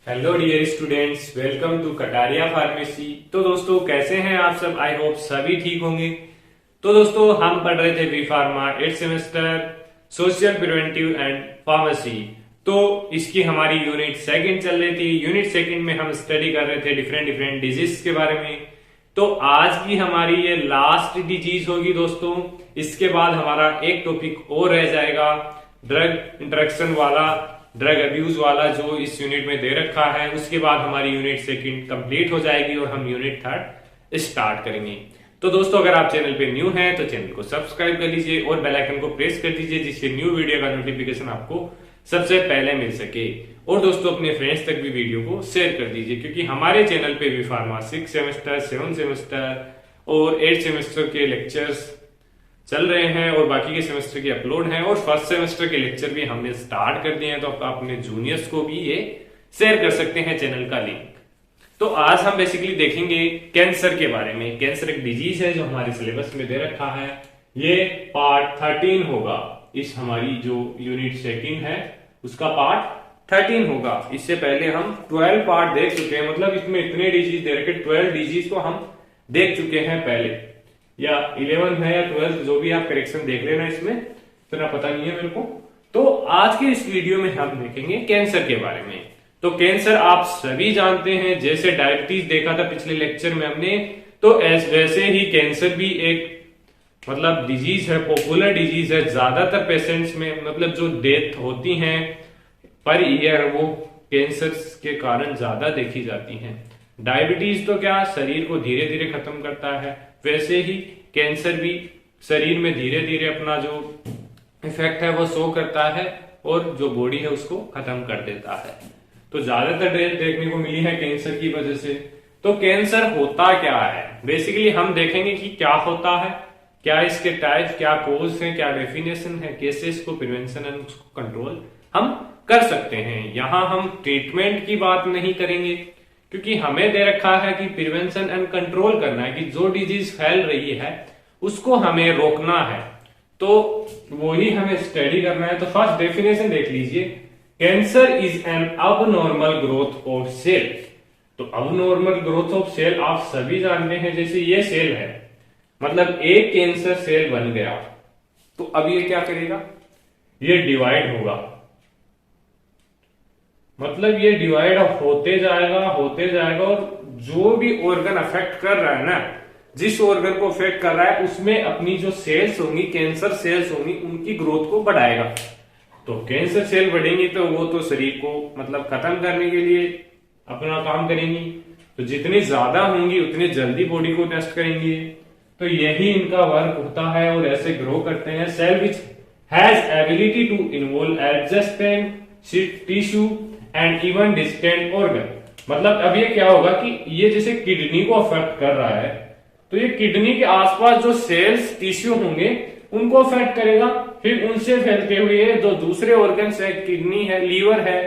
Hello dear students, welcome to Kataria pharmacy. तो दोस्तों कैसे हैं आप सब? आई होप सभी ठीक होंगे। तो दोस्तों हम पढ़ रहे थे B pharma 8th semester social preventive and pharmacy. तो इसकी हमारी यूनिट सेकंड चल रही थी। यूनिट सेकंड में हम स्टडी कर रहे थे डिफरेंट डिफरेंट डिजीज के बारे में। तो आज की हमारी ये लास्ट डिजीज होगी दोस्तों। इसके बाद हमारा एक टॉपिक और रह जाएगा, ड्रग इंटरेक्शन वाला, ड्रग अब्यूज वाला, जो इस यूनिट में दे रखा है। उसके बाद हमारी यूनिट सेकंड कंप्लीट हो जाएगी और हम यूनिट थर्ड स्टार्ट करेंगे। तो दोस्तों अगर आप चैनल पे न्यू हैं तो चैनल को सब्सक्राइब कर लीजिए और बेल आइकन को प्रेस कर दीजिए, जिससे न्यू वीडियो का नोटिफिकेशन आपको सबसे पहले मिल सके। और दोस्तों अपने फ्रेंड्स तक भी वीडियो को शेयर कर दीजिए, क्योंकि हमारे चैनल पे भी फार्मा 6 सेमेस्टर 7 सेमेस्टर और 8 सेमेस्टर के लेक्चर्स चल रहे हैं और बाकी के सेमेस्टर की अपलोड हैं और फर्स्ट सेमेस्टर के लेक्चर भी हमने स्टार्ट कर दिए हैं। तो आप अपने जूनियर्स को भी ये शेयर कर सकते हैं चैनल का लिंक। तो आज हम बेसिकली देखेंगे कैंसर के बारे में। कैंसर एक डिजीज है जो हमारे सिलेबस में दे रखा है। ये पार्ट 13 होगा। इस हमारी जो यूनिट सेकंड है उसका पार्ट 13 होगा। इससे पहले हम 12 पार्ट देख चुके हैं, मतलब इसमें इतने डिजीज दे रखे, 12 डिजीज को हम देख चुके हैं पहले, या 11 है या 12, जो भी आप करेक्शन देख लेना, इसमें इतना पता नहीं है मेरे को। तो आज के इस वीडियो में हम देखेंगे कैंसर के बारे में। तो कैंसर आप सभी जानते हैं, जैसे डायबिटीज देखा था पिछले लेक्चर में हमने, तो वैसे ही कैंसर भी एक मतलब डिजीज है, पॉपुलर डिजीज है। ज्यादातर पेशेंट्स में मतलब जो डेथ होती हैं पर ईयर, वो कैंसर के कारण ज्यादा देखी जाती हैं। डायबिटीज तो क्या शरीर को धीरे धीरे खत्म करता है, वैसे ही कैंसर भी शरीर में धीरे धीरे अपना जो इफेक्ट है वो शो करता है और जो बॉडी है उसको खत्म कर देता है। तो ज्यादातर डेथ देखने को मिली है कैंसर की वजह से। तो कैंसर होता क्या है, बेसिकली हम देखेंगे कि क्या होता है, क्या इसके टाइप, क्या कोज है, क्या डेफिनेशन है, कैसे इसको प्रिवेंशन एंड उसको कंट्रोल हम कर सकते हैं। यहां हम ट्रीटमेंट की बात नहीं करेंगे, क्योंकि हमें दे रखा है कि प्रिवेंशन एंड कंट्रोल करना है, कि जो डिजीज फैल रही है उसको हमें रोकना है। तो वही हमें स्टडी करना है। तो फर्स्ट डेफिनेशन देख लीजिए, cancer is an abnormal growth of cell. तो अबनॉर्मल ग्रोथ ऑफ सेल आप सभी जानते हैं, जैसे ये सेल है, मतलब एक कैंसर सेल बन गया, तो अब ये क्या करेगा, ये डिवाइड होगा, मतलब ये डिवाइड होते जाएगा और जो भी ऑर्गन अफेक्ट कर रहा है ना, जिस ऑर्गन को अफेक्ट कर रहा है उसमें अपनी जो सेल्स होंगी, कैंसर सेल्स होंगी, उनकी ग्रोथ को बढ़ाएगा। तो कैंसर सेल बढ़ेंगी तो वो तो शरीर को मतलब खत्म करने के लिए अपना काम करेंगी। तो जितनी ज्यादा होंगी उतनी जल्दी बॉडी को नष्ट करेंगी। तो यही इनका वर्क होता है और ऐसे ग्रो करते हैं। Cell which has ability to involve adjacent tissue and even distant organ. मतलब अब ये क्या होगा कि ये जैसे किडनी को अफेक्ट कर रहा है, तो ये किडनी के आसपास जो सेल्स टिश्यू होंगे उनको अफेक्ट करेगा, फिर उनसे फैलते हुए जो दूसरे ऑर्गन्स है, किडनी है, लीवर है,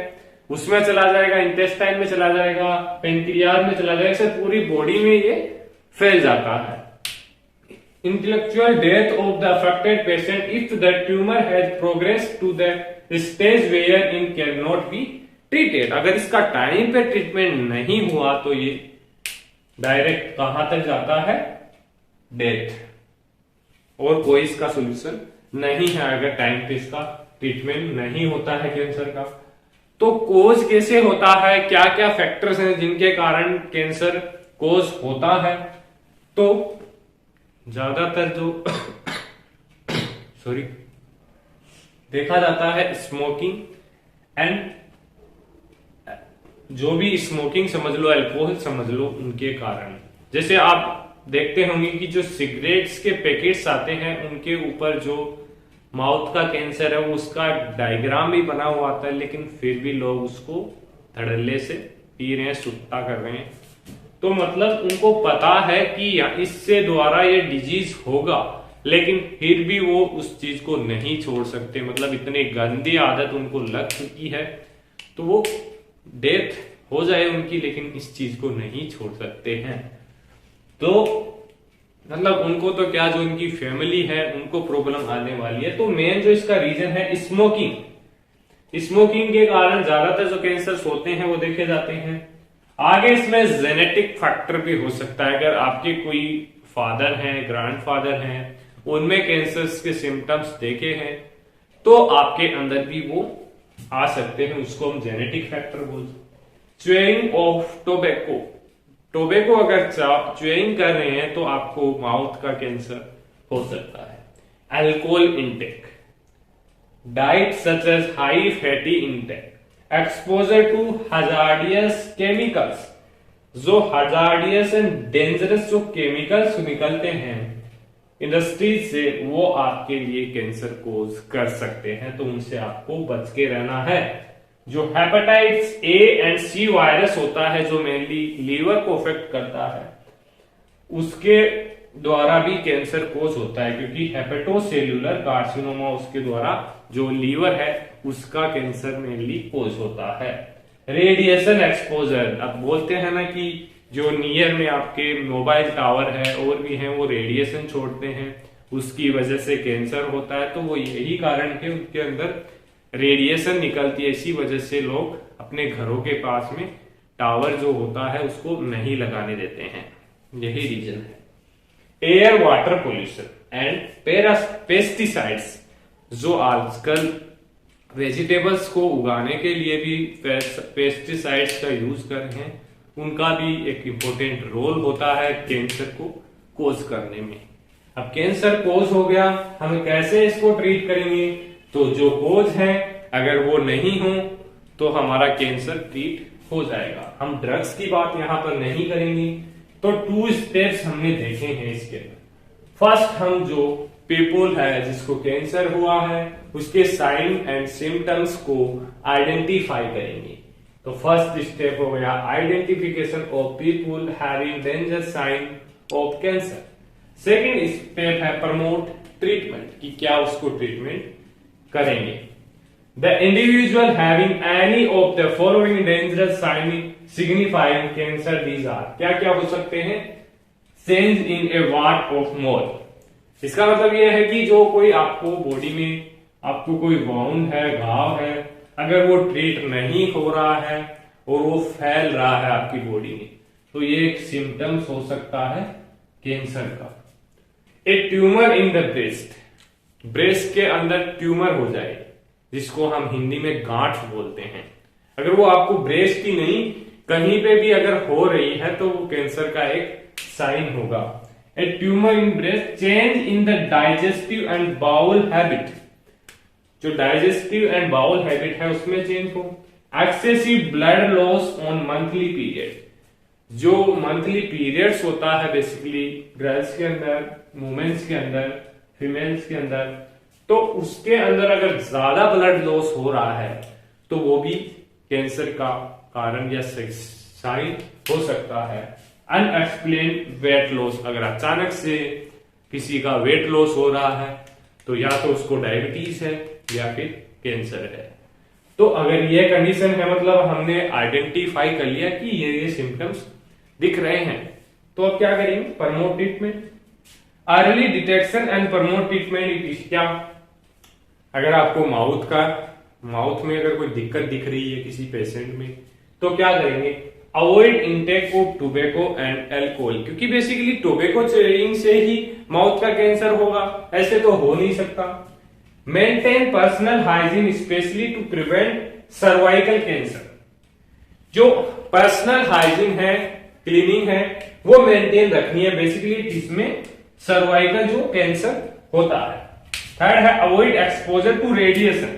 उसमें चला जाएगा, इंटेस्टाइन में चला जाएगा, पेंक्रियाज में चला जाएगा, पूरी बॉडी में ये फैल जाता है। Intellectual death of the affected patient if the tumour has progress to the stage where in can not be treated. अगर इसका टाइम पे ट्रीटमेंट नहीं हुआ तो ये डायरेक्ट कहां तक जाता है, डेथ, और कोई इसका सोल्यूशन नहीं है अगर टाइम पे इसका ट्रीटमेंट नहीं होता है कैंसर का। तो कोज कैसे होता है, क्या क्या फैक्टर्स हैं जिनके कारण कैंसर कोज होता है। तो ज्यादातर जो सॉरी देखा जाता है स्मोकिंग एंड जो भी स्मोकिंग समझ लो, अल्कोहल समझ लो, उनके कारण। जैसे आप देखते होंगे कि जो सिगरेट्स के पैकेट्स आते हैं उनके ऊपर जो माउथ का कैंसर है वो उसका डायग्राम भी बना हुआ आता है, लेकिन फिर भी लोग उसको धड़ल्ले से पी रहे हैं, सुट्टा कर रहे हैं। तो मतलब उनको पता है कि इससे द्वारा ये डिजीज होगा, लेकिन फिर भी वो उस चीज को नहीं छोड़ सकते। मतलब इतनी गंदी आदत उनको लग चुकी है, तो वो डेथ हो जाए उनकी, लेकिन इस चीज को नहीं छोड़ सकते हैं। तो मतलब उनको तो क्या, जो उनकी फैमिली है उनको प्रॉब्लम आने वाली है। तो मेन जो इसका रीजन है स्मोकिंग। स्मोकिंग के कारण ज्यादातर जो कैंसर होते हैं वो देखे जाते हैं। आगे इसमें जेनेटिक फैक्टर भी हो सकता है। अगर आपके कोई फादर हैं, ग्रैंडफादर हैं, उनमें कैंसर के सिम्टम्स देखे हैं तो आपके अंदर भी वो आ सकते हैं, उसको हम जेनेटिक फैक्टर बोलते हैं। च्यूइंग ऑफ टोबैको, टोबैको अगर च्यूइंग कर रहे हैं तो आपको माउथ का कैंसर हो सकता है। Alcohol intake, diet such as high fatty intake, exposure to hazardous chemicals, जो हजार्डियस एंड डेंजरस जो केमिकल्स निकलते हैं इंडस्ट्रीज से, वो आपके लिए कैंसर कोज कर सकते हैं, तो उनसे आपको बच के रहना है। जो hepatitis A and C virus होता है जो मेनली लीवर को अफेक्ट करता है, उसके द्वारा भी कैंसर कोज होता है, क्योंकि हेपेटोसेल्यूलर कार्सिनोमा उसके द्वारा जो लीवर है उसका कैंसर मेनली कोज होता है। रेडिएशन एक्सपोजर, अब बोलते हैं ना कि जो नियर में आपके मोबाइल टावर है और भी हैं वो रेडिएशन छोड़ते हैं, उसकी वजह से कैंसर होता है। तो वो यही कारण है उनके अंदर रेडिएशन निकलती है, इसी वजह से लोग अपने घरों के पास में टावर जो होता है उसको नहीं लगाने देते हैं, यही रीजन है। Air water pollution and pesticides, जो आजकल वेजिटेबल्स को उगाने के लिए भी पेस्टिसाइड्स का यूज कर रहे हैं, उनका भी एक इंपॉर्टेंट रोल होता है कैंसर को कोज करने में। अब कैंसर कोज हो गया, हम कैसे इसको ट्रीट करेंगे? तो जो कोज है अगर वो नहीं हो तो हमारा कैंसर ट्रीट हो जाएगा। हम ड्रग्स की बात यहां पर नहीं करेंगे। तो 2 स्टेप्स हमने देखे हैं इसके अंदर। फर्स्ट, हम जो पीपल है जिसको कैंसर हुआ है उसके साइन एंड सिम्टम्स को आइडेंटिफाई करेंगे। तो फर्स्ट स्टेप हो गया identification of people having danger sign of cancer. Second step है प्रमोट ट्रीटमेंट, कि क्या उसको ट्रीटमेंट करेंगे। The individual having any of the following dangerous sign signifying cancer, these are, क्या क्या हो सकते हैं? Change in A watt of more, इसका मतलब यह है कि जो कोई आपको बॉडी में आपको कोई वाउंड है, घाव है, अगर वो ट्रीट नहीं हो रहा है और वो फैल रहा है आपकी बॉडी में, तो ये एक सिम्टम्स हो सकता है कैंसर का। A tumour in the breast, breast के अंदर ट्यूमर हो जाए, जिसको हम हिंदी में गांठ बोलते हैं, अगर वो आपको ब्रेस्ट ही नहीं कहीं पे भी अगर हो रही है तो वो कैंसर का एक साइन होगा। A tumour in breast, change in the digestive and bowel habit, जो डाइजेस्टिव एंड बाउल हैबिट है उसमें चेंज हो। Excessive blood loss on monthly period, जो मंथली पीरियड्स होता है बेसिकली गर्ल्स के अंदर, वुमेन्स के अंदर, फीमेल्स के अंदर, तो उसके अंदर अगर ज्यादा ब्लड लॉस हो रहा है तो वो भी कैंसर का कारण या साइन हो सकता है। अनएक्सप्लेन्ड वेट लॉस, अगर अचानक से किसी का वेट लॉस हो रहा है तो या तो उसको डायबिटीज है या फिर कैंसर है। तो अगर ये कंडीशन है, मतलब हमने आइडेंटिफाई कर लिया कि ये सिम्टम्स दिख रहे हैं, तो अब क्या करेंगे? Promote treatment, early detection and promote treatment is क्या? अगर आपको माउथ में अगर कोई दिक्कत दिख रही है किसी पेशेंट में, तो क्या करेंगे? Avoid intake of tobacco and alcohol, क्योंकि बेसिकली टोबैको च्यूइंग से ही माउथ का कैंसर होगा, ऐसे तो हो नहीं सकता। Maintain personal hygiene specially to prevent cervical cancer, जो पर्सनल हाइजीन है, क्लीनिंग है, वो मेंटेन रखनी है बेसिकली, जिसमें सर्वाइकल जो कैंसर होता है। थर्ड है avoid exposure to radiation,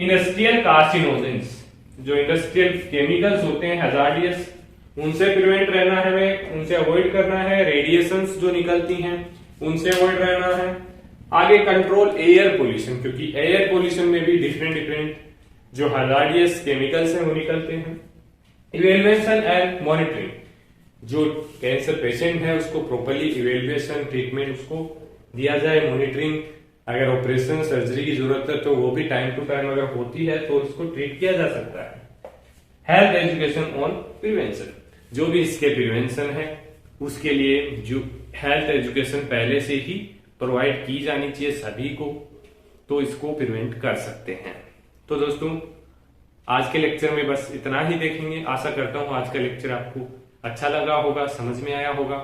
industrial carcinogens, जो इंडस्ट्रियल केमिकल्स होते हैं हजार्डियस, उनसे प्रिवेंट रहना है हमें, उनसे अवॉइड करना है। रेडिएशंस जो निकलती हैं उनसे अवॉइड रहना है। आगे कंट्रोल एयर पोल्यूशन, क्योंकि एयर पोल्यूशन में भी डिफरेंट जो हजार्डियस केमिकल्स हैं वो निकलते हैं। इवेल्युएशन एंड मॉनिटरिंग, जो कैंसर पेशेंट है उसको प्रॉपरली इवेल्युएशन ट्रीटमेंट उसको दिया जाए, मॉनिटरिंग, अगर ऑपरेशन सर्जरी की जरूरत है तो वो भी टाइम टू टाइम अगर होती है तो इसको ट्रीट किया जा सकता है। हेल्थ एजुकेशन ऑन प्रिवेंशन, जो भी इसके प्रिवेंशन है उसके लिए जो हेल्थ एजुकेशन पहले से ही प्रोवाइड की जानी चाहिए सभी को, तो इसको प्रिवेंट कर सकते हैं। तो दोस्तों आज के लेक्चर में बस इतना ही देखेंगे। आशा करता हूँ आज का लेक्चर आपको अच्छा लगा होगा, समझ में आया होगा।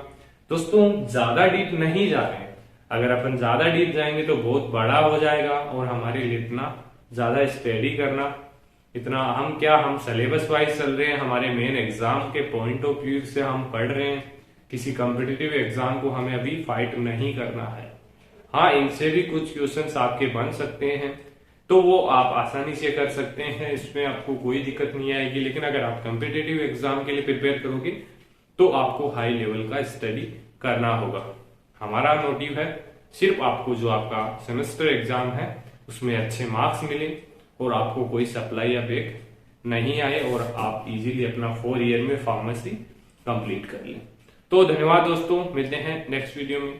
दोस्तों ज्यादा डीप नहीं जा रहे हैं, अगर अपन ज्यादा डीप जाएंगे तो बहुत बड़ा हो जाएगा और हमारे लिए इतना ज्यादा स्टडी करना इतना हम सिलेबस वाइज चल रहे हैं, हमारे मेन एग्जाम के पॉइंट ऑफ व्यू से हम पढ़ रहे हैं। किसी कॉम्पिटिटिव एग्जाम को हमें अभी फाइट नहीं करना है। हाँ, इनसे भी कुछ क्वेश्चंस आपके बन सकते हैं तो वो आप आसानी से कर सकते हैं, इसमें आपको कोई दिक्कत नहीं आएगी। लेकिन अगर आप कॉम्पिटिटिव एग्जाम के लिए प्रिपेयर करोगे तो आपको हाई लेवल का स्टडी करना होगा। हमारा मोटिव है सिर्फ आपको जो आपका सेमेस्टर एग्जाम है उसमें अच्छे मार्क्स मिले और आपको कोई सप्लाई या बैक नहीं आए और आप इजीली अपना 4 ईयर में फार्मेसी कंप्लीट कर लें। तो धन्यवाद दोस्तों, मिलते हैं नेक्स्ट वीडियो में।